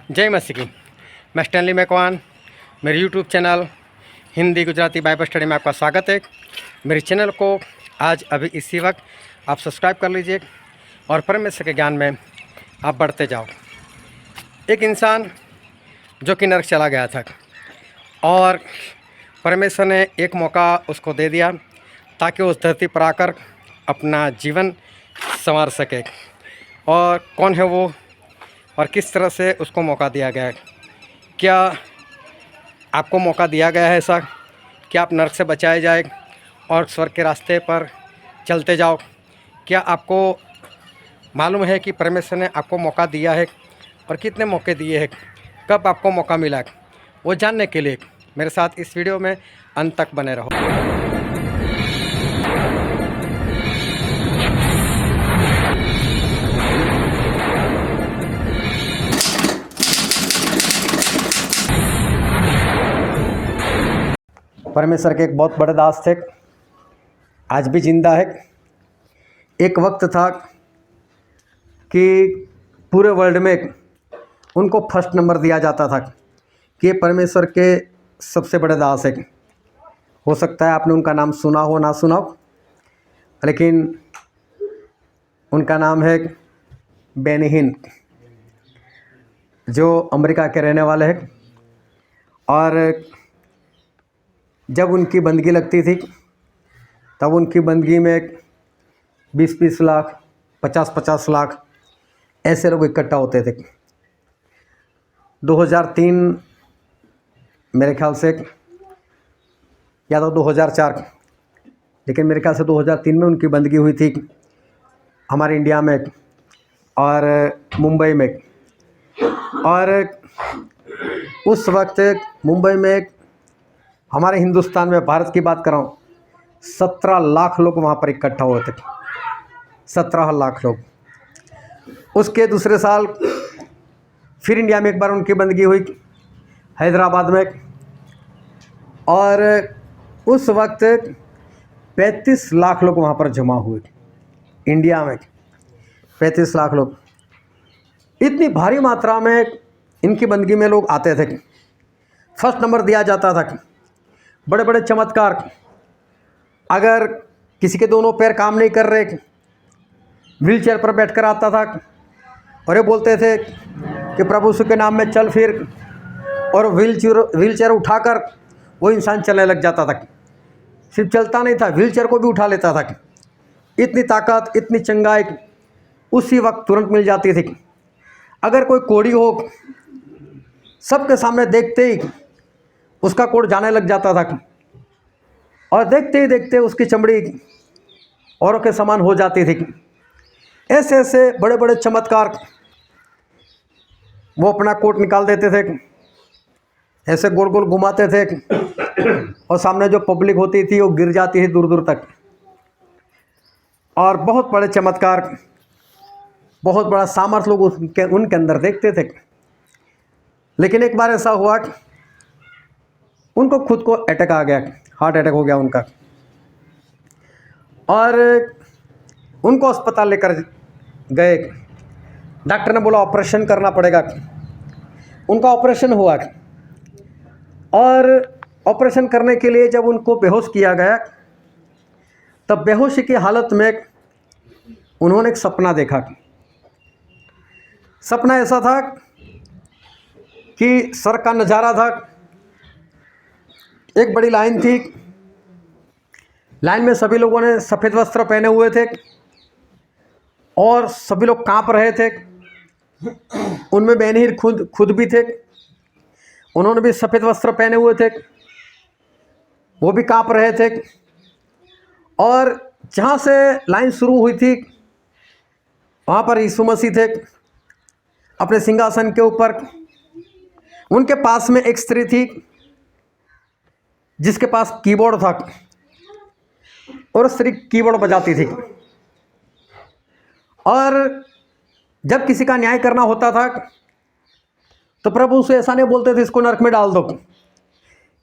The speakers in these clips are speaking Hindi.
जय मसीह की। मैं स्टैनली मैकवान, मेरे YouTube channel Hindi Gujarati Bible study में आपका स्वागत है। मेरे चैनल को आज अभी इसी वक्त आप सब्सक्राइब कर लीजिए और परमेश्वर के ज्ञान में आप बढ़ते जाओ। एक इंसान जो कि नरक चला गया था और परमेश्वर ने एक मौका उसको दे दिया ताकि उस धरती पर आकर अपना जीवन संवार सके। और कौन है वो और किस तरह से उसको मौका दिया गया है? क्या आपको मौका दिया गया है ऐसा कि आप नरक से बचाए जाए और स्वर्ग के रास्ते पर चलते जाओ? क्या आपको मालूम है कि परमेश्वर ने आपको मौका दिया है और कितने मौके दिए हैं, कब आपको मौका मिला है? वो जानने के लिए मेरे साथ इस वीडियो में अंत तक बने रहो। परमेश्वर के एक बहुत बड़े दास थे, आज भी जिंदा है। एक वक्त था कि पूरे वर्ल्ड में उनको फर्स्ट नंबर दिया जाता था कि ये परमेश्वर के सबसे बड़े दास है। हो सकता है आपने उनका नाम सुना हो ना सुना हो, लेकिन उनका नाम है बेनी हिन, जो अमेरिका के रहने वाले हैं। और जब उनकी बंदगी लगती थी तब उनकी बंदगी में 20-20 लाख 50-50 लाख ऐसे लोग इकट्ठा होते थे। 2003 मेरे ख्याल से, या तो 2004, लेकिन मेरे ख्याल से 2003 में उनकी बंदगी हुई थी हमारे इंडिया में और मुंबई में। और उस वक्त मुंबई में, हमारे हिंदुस्तान में, भारत की बात कर रहा हूँ, 17 लाख लोग वहाँ पर इकट्ठा हुए थे। 17 लाख लोग। उसके दूसरे साल फिर इंडिया में एक बार उनकी बंदगी हुई हैदराबाद में, और उस वक्त 35 लाख लोग वहाँ पर जमा हुए इंडिया में। 35 लाख लोग, इतनी भारी मात्रा में इनकी बंदगी में लोग आते थे। फर्स्ट नंबर दिया जाता था। बड़े बड़े चमत्कार, अगर किसी के दोनों पैर काम नहीं कर रहे, व्हील चेयर पर बैठकर आता था और ये बोलते थे कि प्रभु यीशु के नाम में चल फिर, और व्हील चेयर उठाकर वो इंसान चलने लग जाता था। सिर्फ चलता नहीं था, व्हील चेयर को भी उठा लेता था। इतनी ताकत, इतनी चंगाई उसी वक्त तुरंत मिल जाती थी। अगर कोई कोढ़ी हो, सबके सामने देखते ही उसका कोढ़ जाने लग जाता था, और देखते ही देखते उसकी चमड़ी औरों के समान हो जाती थी। ऐसे ऐसे बड़े बड़े चमत्कार। वो अपना कोट निकाल देते थे, ऐसे गोल गोल घुमाते थे, और सामने जो पब्लिक होती थी वो गिर जाती थी दूर दूर तक। और बहुत बड़े चमत्कार, बहुत बड़ा सामर्थ्य लोग उनके अंदर देखते थे। लेकिन एक बार ऐसा हुआ कि उनको खुद को अटैक आ गया, हार्ट अटैक हो गया उनका, और उनको अस्पताल लेकर गए। डॉक्टर ने बोला ऑपरेशन करना पड़ेगा। उनका ऑपरेशन हुआ, और ऑपरेशन करने के लिए जब उनको बेहोश किया गया, तब बेहोशी की हालत में उन्होंने एक सपना देखा। सपना ऐसा था कि स्वर्ग का नज़ारा था। एक बड़ी लाइन थी, लाइन में सभी लोगों ने सफ़ेद वस्त्र पहने हुए थे और सभी लोग कांप रहे थे। उनमें बेनहीर खुद भी थे, उन्होंने भी सफ़ेद वस्त्र पहने हुए थे, वो भी कांप रहे थे। और जहाँ से लाइन शुरू हुई थी वहाँ पर यीशु मसीह थे अपने सिंहासन के ऊपर। उनके पास में एक स्त्री थी जिसके पास कीबोर्ड था, और स्त्री कीबोर्ड बजाती थी। और जब किसी का न्याय करना होता था तो प्रभु से ऐसा नहीं बोलते थे इसको नरक में डाल दो,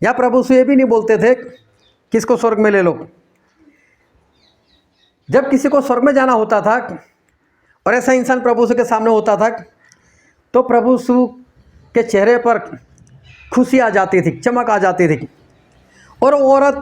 या प्रभु से ये भी नहीं बोलते थे कि इसको स्वर्ग में ले लो। जब किसी को स्वर्ग में जाना होता था और ऐसा इंसान प्रभु के सामने होता था, तो प्रभु यीशु के चेहरे पर खुशी आ जाती थी, चमक आ जाती थी, और वो औरत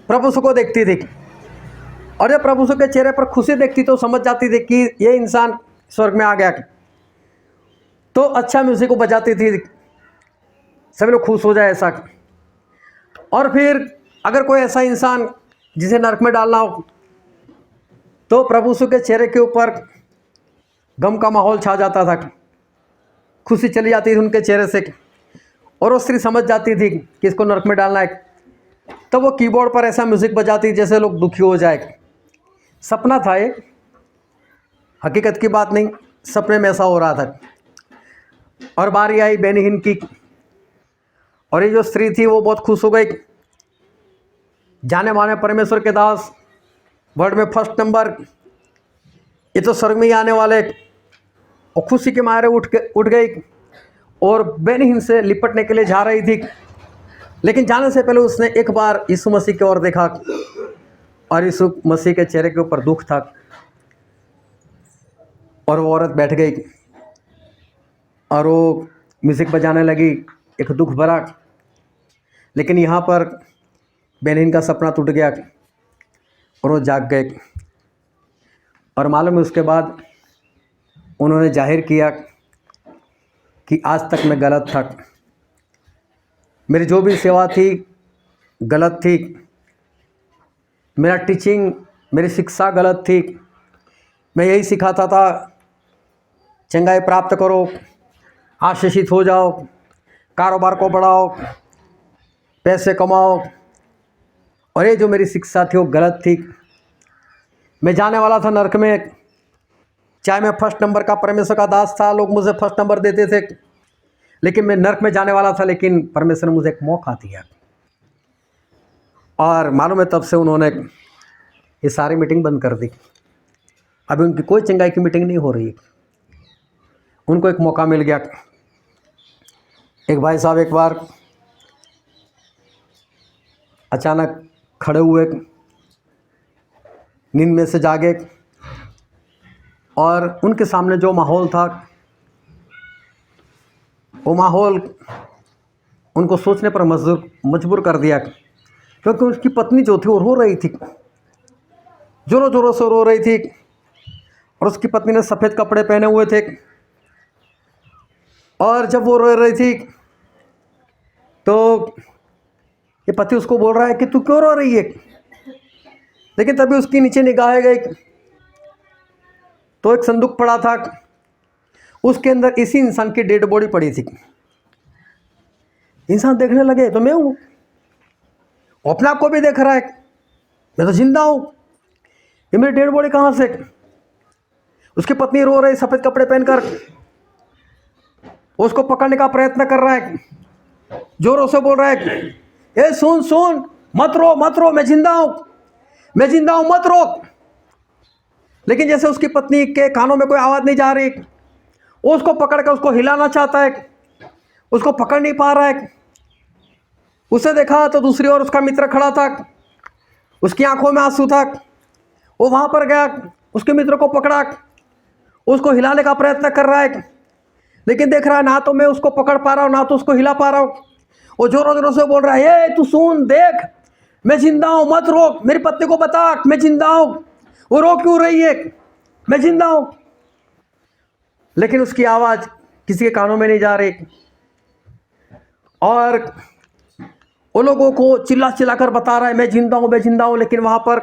प्रभु यीशु को देखती थी, और जब प्रभु यीशु के चेहरे पर खुशी देखती तो समझ जाती थी कि ये इंसान स्वर्ग में आ गया। तो अच्छा म्यूजिक को बजाती थी, सभी लोग खुश हो जाए ऐसा। और फिर अगर कोई ऐसा इंसान जिसे नरक में डालना हो तो प्रभु यीशु के चेहरे के ऊपर गम का माहौल छा जाता था, खुशी चली जाती थी उनके चेहरे से, और वो स्त्री समझ जाती थी कि इसको नरक में डालना है। तो वो कीबोर्ड पर ऐसा म्यूज़िक बजाती जैसे लोग दुखी हो जाए। सपना था ये, हकीकत की बात नहीं, सपने में ऐसा हो रहा था। और बारी आई बेनिहिन की, और ये जो स्त्री थी वो बहुत खुश हो गई। जाने माने परमेश्वर के दास, वर्ल्ड में फर्स्ट नंबर, ये तो स्वर्ग में ही आने वाले, और खुशी के मारे उठ गई और बेनिहिन से लिपटने के लिए जा रही थी। लेकिन जाने से पहले उसने एक बार यीशु मसीह की ओर देखा, और यीशु मसीह के चेहरे के ऊपर दुख था, और वो औरत बैठ गई और वो म्यूज़िक बजाने लगी, एक दुख भरा। लेकिन यहाँ पर बेनिहिन का सपना टूट गया और वो जाग गए। और मालूम है उसके बाद उन्होंने जाहिर किया कि आज तक मैं गलत था, मेरी जो भी सेवा थी गलत थी, मेरा टीचिंग, मेरी शिक्षा गलत थी। मैं यही सिखाता था चंगाई प्राप्त करो, आशीषित हो जाओ, कारोबार को बढ़ाओ, पैसे कमाओ, और ये जो मेरी शिक्षा थी वो गलत थी। मैं जाने वाला था नरक में, चाहे मैं फर्स्ट नंबर का परमेश्वर का दास था, लोग मुझे फर्स्ट नंबर देते थे, लेकिन मैं नरक में जाने वाला था। लेकिन परमेश्वर ने मुझे एक मौका दिया, और मालूम है तब से उन्होंने ये सारी मीटिंग बंद कर दी। अभी उनकी कोई चंगाई की मीटिंग नहीं हो रही। उनको एक मौका मिल गया। एक भाई साहब एक बार अचानक खड़े हुए, नींद में से जागे, और उनके सामने जो माहौल था वो माहौल उनको सोचने पर मजबूर कर दिया, क्योंकि उसकी पत्नी जो थी वो रो रही थी, जोरों जोरों से रो रही थी, और उसकी पत्नी ने सफ़ेद कपड़े पहने हुए थे। और जब वो रो रही थी तो ये पति उसको बोल रहा है कि तू क्यों रो रही है। लेकिन तभी उसकी नीचे निगाहें गई तो एक संदूक पड़ा था, उसके अंदर इसी इंसान की डेड बॉडी पड़ी थी। इंसान देखने लगे तो मैं हूँ, अपने आप को भी देख रहा है, मैं तो जिंदा हूँ, ये मेरी डेड बॉडी कहाँ से। उसकी पत्नी रो रही, सफ़ेद कपड़े पहनकर, उसको पकड़ने का प्रयत्न कर रहा है, जोरों से बोल रहा है, ए सुन सुन, मत रो मत रो, मैं जिंदा हूँ, मैं जिंदा हूँ, मत रो। लेकिन जैसे उसकी पत्नी के कानों में कोई आवाज़ नहीं जा रही, वो उसको पकड़ कर उसको हिलाना चाहता है, उसको पकड़ नहीं पा रहा है। उसे देखा तो दूसरी ओर उसका मित्र खड़ा था, उसकी आंखों में आंसू था। वो वहाँ पर गया, उसके मित्र को पकड़ा, उसको हिलाने का प्रयत्न कर रहा है, लेकिन देख रहा है ना तो मैं उसको पकड़ पा रहा हूँ ना तो उसको हिला पा रहा हूँ। वो जोरों जोरों से बोल रहा है, ए तू सुन, देख मैं जिंदा हूँ, मत रोक, मेरी पत्नी को बता मैं जिंदा हूँ, वो रो क्यों रही है, मैं जिंदा हूँ। लेकिन उसकी आवाज़ किसी के कानों में नहीं जा रही, और वो लोगों को चिल्ला चिल्ला कर बता रहा है मैं जिंदा हूँ, मैं जिंदा हूँ। लेकिन वहाँ पर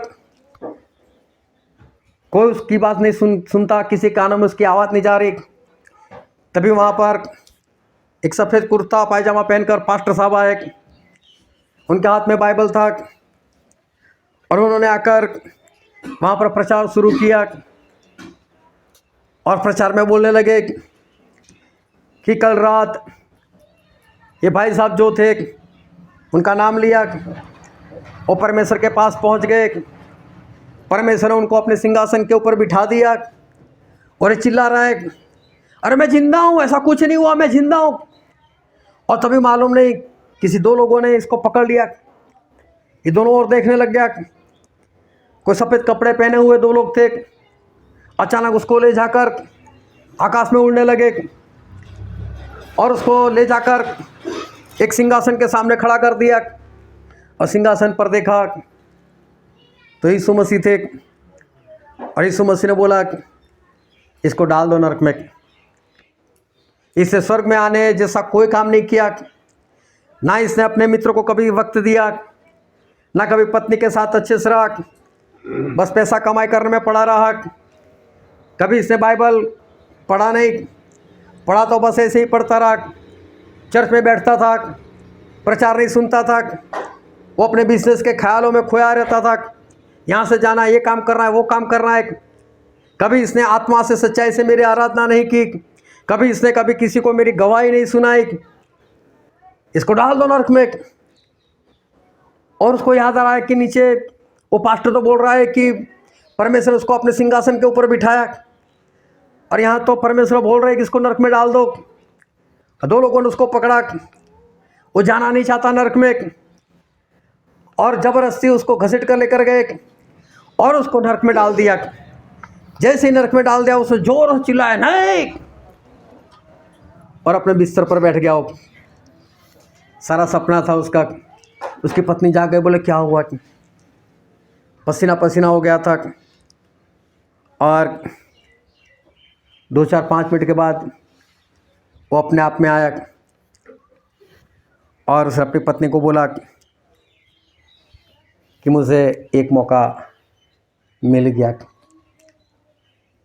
कोई उसकी बात नहीं सुनता, किसी कानों में उसकी आवाज़ नहीं जा रही। तभी वहाँ पर एक सफ़ेद कुर्ता पायजामा पहनकर पास्टर साहब आए, उनके हाथ में बाइबल था, और उन्होंने आकर वहाँ पर प्रचार शुरू किया, और प्रचार में बोलने लगे कि कल रात ये भाई साहब जो थे, उनका नाम लिया, वो परमेश्वर के पास पहुँच गए, परमेश्वर ने उनको अपने सिंहासन के ऊपर बिठा दिया, और ये चिल्ला रहा है, अरे मैं जिंदा हूँ, ऐसा कुछ नहीं हुआ, मैं जिंदा हूँ। और तभी मालूम नहीं किसी दो लोगों ने इसको पकड़ लिया, ये दोनों ओर देखने लग गया। कोई सफ़ेद कपड़े पहने हुए दो लोग थे, अचानक उसको ले जाकर आकाश में उड़ने लगे, और उसको ले जाकर एक सिंहासन के सामने खड़ा कर दिया और सिंहासन पर देखा तो यीशु मसीह थे। और यीशु मसीह ने बोला इसको डाल दो नरक में। इससे स्वर्ग में आने जैसा कोई काम नहीं किया, ना इसने अपने मित्र को कभी वक्त दिया, ना कभी पत्नी के साथ अच्छे से रहा, बस पैसा कमाई करने में पड़ा रहा। कभी इसने बाइबल पढ़ा नहीं, पढ़ा तो बस ऐसे ही पढ़ता रहा। चर्च में बैठता था, प्रचार नहीं सुनता था, वो अपने बिजनेस के ख्यालों में खोया रहता था। यहाँ से जाना, ये काम करना है, वो काम करना है। कभी इसने आत्मा से सच्चाई से मेरी आराधना नहीं की, कभी इसने कभी किसी को मेरी गवाही नहीं सुनाई। इसको डाल दो नरक में। और उसको याद आ रहा है कि नीचे वो पास्टर तो बोल रहा है कि परमेश्वर उसको अपने सिंहासन के ऊपर बिठाया, और यहाँ तो परमेश्वर बोल रहे हैं कि इसको नरक में डाल दो। दो लोगों ने उसको पकड़ा, वो जाना नहीं चाहता नरक में, और ज़बरदस्ती उसको घसीट कर लेकर गए और उसको नरक में डाल दिया। जैसे ही नरक में डाल दिया, उसे जोर से चिल्लाया नहीं, और अपने बिस्तर पर बैठ गया। वो सारा सपना था उसका। उसकी पत्नी जाग गई, बोले क्या हुआ? पसीना पसीना हो गया था। और 2-4-5 मिनट के बाद वो अपने आप में आया और उसने अपनी पत्नी को बोला कि मुझे एक मौका मिल गया,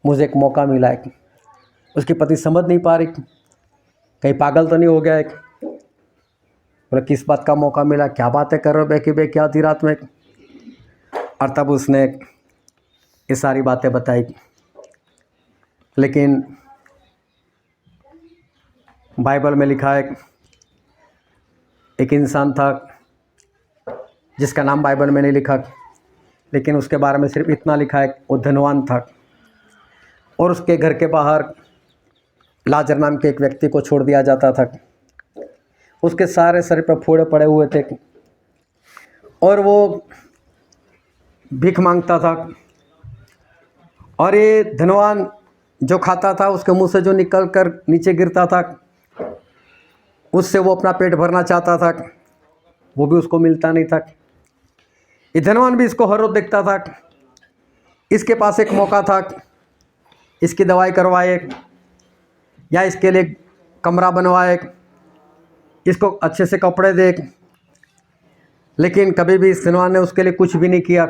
मुझे एक मौका मिला है। उसकी पत्नी समझ नहीं पा रही, कहीं पागल तो नहीं हो गया है। बोले किस बात का मौका मिला, क्या बातें कर रहे हो बेकी बे, क्या आधी रात में? और तब उसने ये सारी बातें बताई। लेकिन बाइबल में लिखा है एक इंसान था जिसका नाम बाइबल में नहीं लिखा, लेकिन उसके बारे में सिर्फ इतना लिखा है वो धनवान था, और उसके घर के बाहर लाजर नाम के एक व्यक्ति को छोड़ दिया जाता था। उसके सारे सर पर फोड़े पड़े हुए थे और वो भीख मांगता था। और ये धनवान जो खाता था, उसके मुंह से जो निकल कर नीचे गिरता था, उससे वो अपना पेट भरना चाहता था, वो भी उसको मिलता नहीं था। ये धनवान भी इसको हर रोज देखता था। इसके पास एक मौका था, इसकी दवाई करवाए या इसके लिए कमरा बनवाए, इसको अच्छे से कपड़े दे, लेकिन कभी भी इस धनवान ने उसके लिए कुछ भी नहीं किया।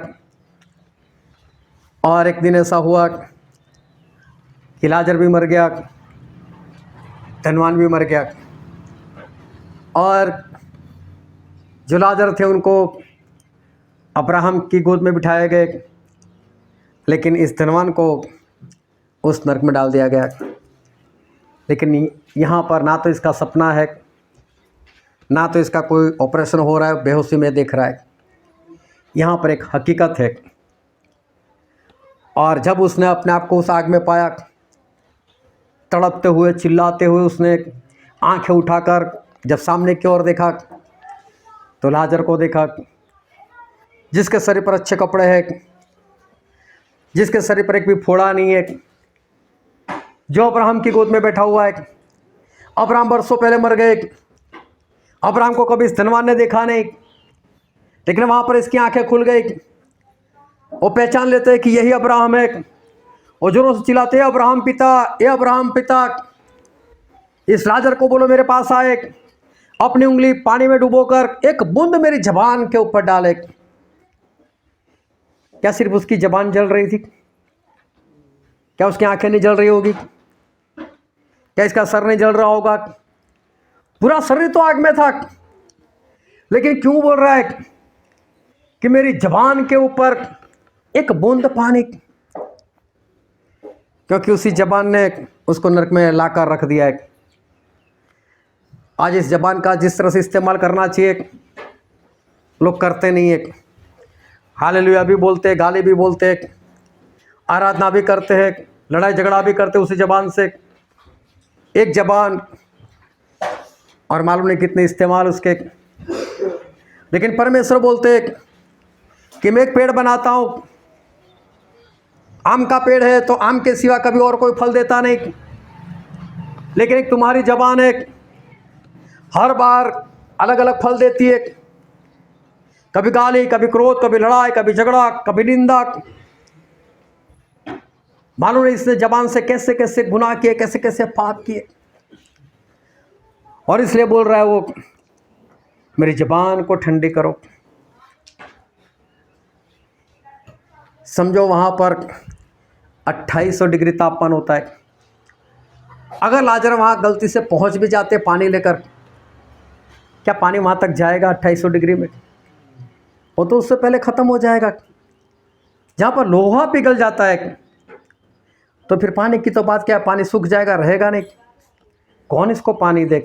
और एक दिन ऐसा हुआ कि लाजर भी मर गया, धनवान भी मर गया, और जो लाजर थे उनको अब्राहम की गोद में बिठाए गए, लेकिन इस धनवान को उस नरक में डाल दिया गया। लेकिन यहाँ पर ना तो इसका सपना है, ना तो इसका कोई ऑपरेशन हो रहा है, बेहोशी में देख रहा है। यहाँ पर एक हकीकत है। और जब उसने अपने आप को उस आग में पाया, तड़पते हुए चिल्लाते हुए, उसने आंखें उठाकर जब सामने की ओर देखा तो लाजर को देखा, जिसके शरीर पर अच्छे कपड़े हैं, जिसके शरीर पर एक भी फोड़ा नहीं है, जो अब्राहम की गोद में बैठा हुआ है। अब्राहम बरसों पहले मर गए, अब्राहम को कभी इस धनवान ने देखा नहीं, लेकिन वहाँ पर इसकी आंखें खुल गई। वो पहचान लेते हैं कि यही अब्राहम है, और जोरों से चिल्लाते हैं अब्राहम पिता, ये अब्राहम पिता। इस लाजर को बोलो मेरे पास आए, अपनी उंगली पानी में डुबोकर एक बूंद मेरी जबान के ऊपर डाले। क्या सिर्फ उसकी जबान जल रही थी? क्या उसकी आंखें नहीं जल रही होगी? क्या इसका सर नहीं जल रहा होगा? पूरा शरीर तो आग में था, लेकिन क्यों बोल रहा है कि मेरी जबान के ऊपर एक बूंद पानी? क्योंकि उसी जबान ने उसको नरक में लाकर रख दिया है। आज इस जबान का जिस तरह से इस्तेमाल करना चाहिए, लोग करते नहीं है। हालेलुया भी बोलते हैं, गाली भी बोलते हैं, आराधना भी करते हैं, लड़ाई झगड़ा भी करते उसी जबान से। एक जबान और मालूम नहीं कितने इस्तेमाल उसके। लेकिन परमेश्वर बोलते हैं कि मैं एक पेड़ बनाता हूँ, आम का पेड़ है तो आम के सिवा कभी और कोई फल देता नहीं, लेकिन एक तुम्हारी जबान है, हर बार अलग अलग फल देती है, कभी गाली, कभी क्रोध, कभी लड़ाई, कभी झगड़ा, कभी निंदा। मालूम नहीं इसने जबान से कैसे कैसे गुनाह किए, कैसे कैसे पाप किए, और इसलिए बोल रहा है वो, मेरी जबान को ठंडी करो। समझो वहाँ पर 2800 डिग्री तापमान होता है। अगर लाजर वहाँ गलती से पहुँच भी जाते पानी लेकर, क्या पानी वहाँ तक जाएगा 2800 डिग्री में? वो तो उससे पहले ख़त्म हो जाएगा। जहाँ पर लोहा पिघल जाता है तो फिर पानी की तो बात क्या, पानी सूख जाएगा, रहेगा नहीं। कौन इसको पानी दे,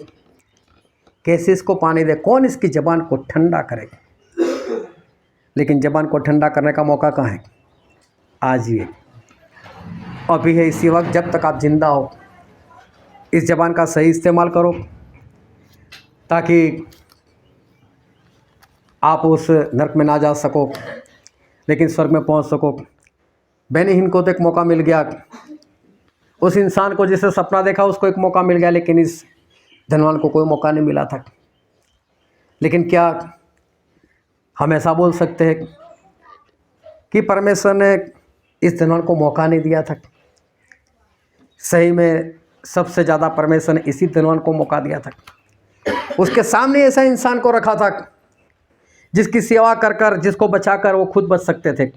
कैसे इसको पानी दे, कौन इसकी ज़बान को ठंडा करेगा? लेकिन ज़बान को ठंडा करने का मौका कहाँ है? आज ही है, अभी है, इसी वक्त, जब तक आप जिंदा हो। इस ज़बान का सही इस्तेमाल करो ताकि आप उस नरक में ना जा सको लेकिन स्वर्ग में पहुंच सको। बेनीहीन को तो एक मौका मिल गया, उस इंसान को जिसने सपना देखा उसको एक मौका मिल गया, लेकिन इस धनवान को कोई मौका नहीं मिला था। लेकिन क्या हम ऐसा बोल सकते हैं कि परमेश्वर ने इस धनवान को मौका नहीं दिया था? सही में सबसे ज़्यादा परमेश्वर ने इसी धनवान को मौका दिया था। उसके सामने ऐसा इंसान को रखा था जिसकी सेवा कर कर, जिसको बचा कर वो खुद बच सकते थे।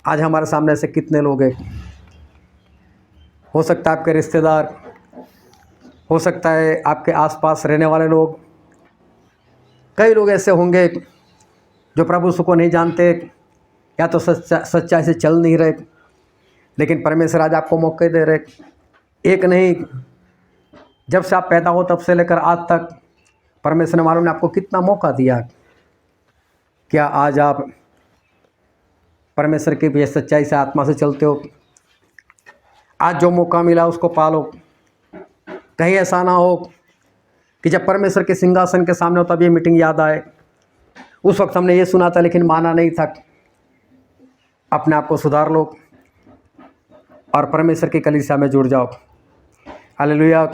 आज हमारे सामने ऐसे कितने लोग हैं? हो सकता है आपके रिश्तेदार, हो सकता है आपके आसपास रहने वाले लोग, कई लोग ऐसे होंगे जो प्रभु यीशु को नहीं जानते या तो सच्चाई से चल नहीं रहे। लेकिन परमेश्वर आज आपको मौके दे रहे, एक नहीं, जब से आप पैदा हो तब से लेकर आज तक परमेश्वर ने मालूम ने आपको कितना मौका दिया। क्या आज आप परमेश्वर की सच्चाई से, आत्मा से चलते हो? आज जो मौका मिला उसको पालो। कहीं ऐसा ना हो कि जब परमेश्वर के सिंहासन के सामने हो तब ये मीटिंग याद आए, उस वक्त हमने ये सुना था लेकिन माना नहीं था। अपने आप को सुधार लो और परमेश्वर की कलीसिया में जुड़ जाओ। हालेलुया।